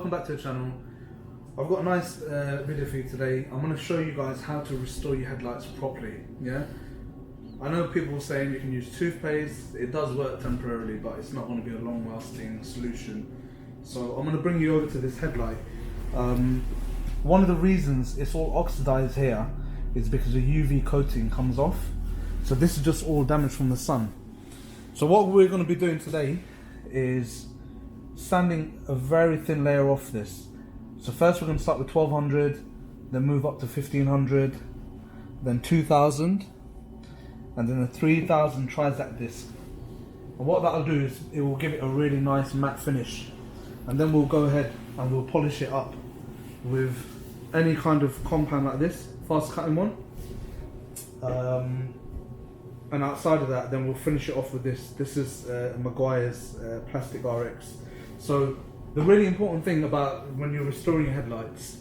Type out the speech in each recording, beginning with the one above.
welcome back to the channel. I've got a nice video for you today. I'm going to show you guys how to restore your headlights properly. Yeah, I know people are saying you can use toothpaste. It does work temporarily, but it's not going to be a long-lasting solution. So I'm going to bring you over to this headlight. One of the reasons it's all oxidized here is because the UV coating comes off. So this is just all damage from the sun. So what we're going to be doing today is sanding a very thin layer off this. So first we're going to start with 1200, then move up to 1500, then 2000, and then a 3000 trizac disc. And what that'll do is it will give it a really nice matte finish. And then we'll go ahead and we'll polish it up with any kind of compound like this, fast cutting one. And outside of that, then we'll finish it off with this. This is Maguire's Plastic RX. So the really important thing about when you're restoring your headlights,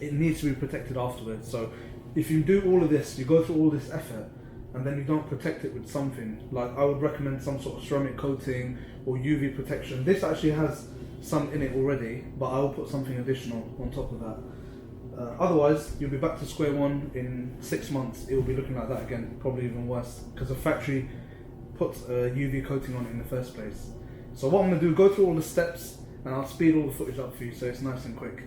it needs to be protected afterwards. So if you do all of this, you go through all this effort, and then you don't protect it with something, like I would recommend some sort of ceramic coating or UV protection. This actually has some in it already, but I will put something additional on top of that. Otherwise, you'll be back to square one in 6 months. It will be looking like that again, probably even worse, because the factory puts a UV coating on it in the first place. So what I'm going to do, go through all the steps, and I'll speed all the footage up for you so it's nice and quick.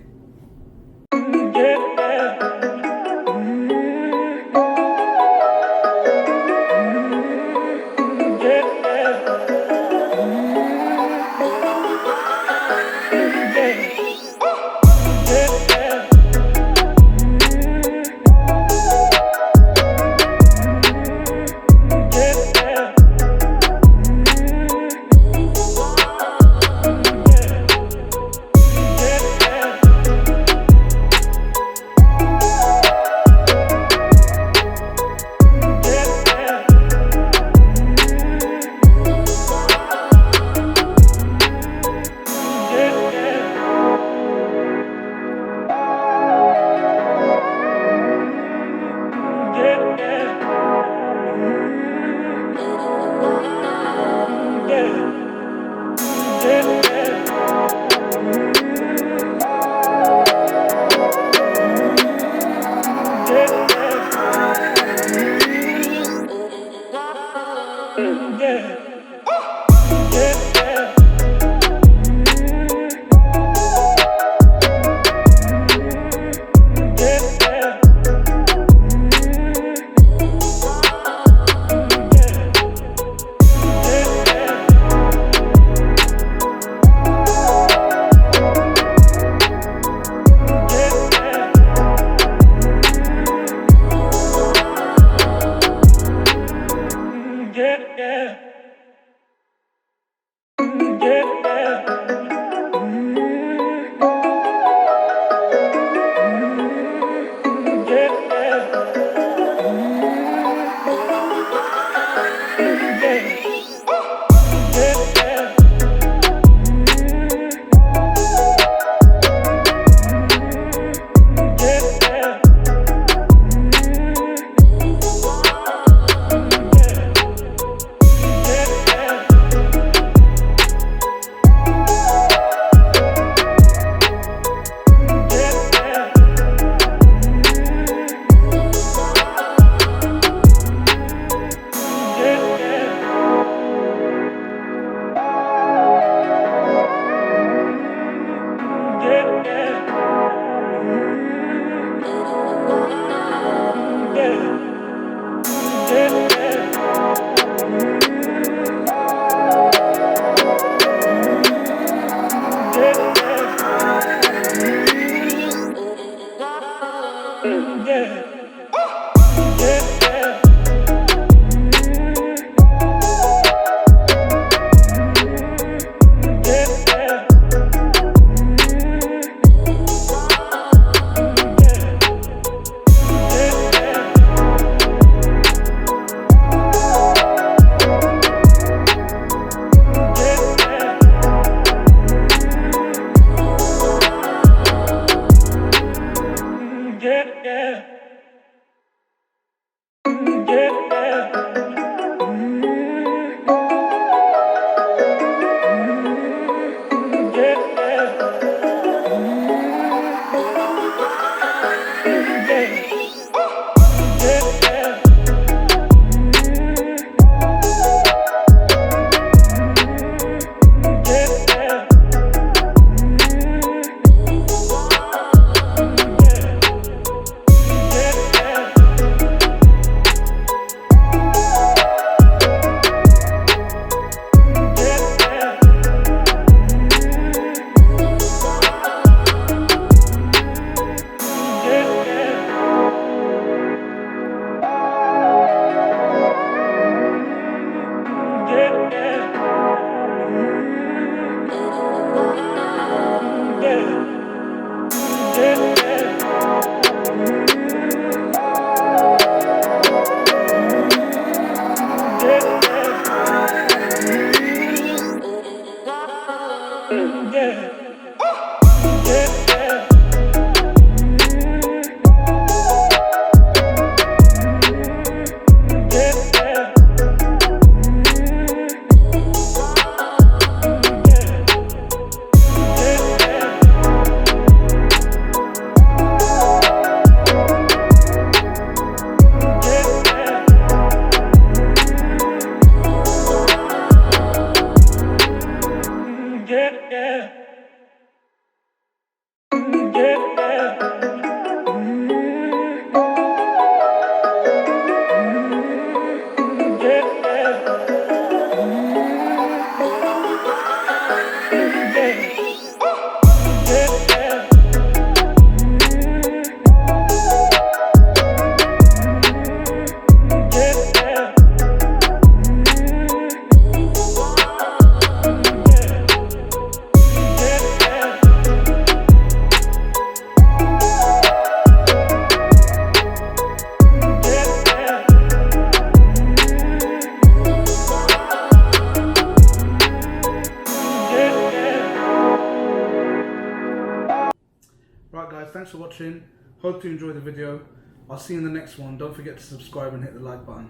thanks for watching. Hope you enjoyed the video. I'll see you in the next one. Don't forget to subscribe and hit the like button.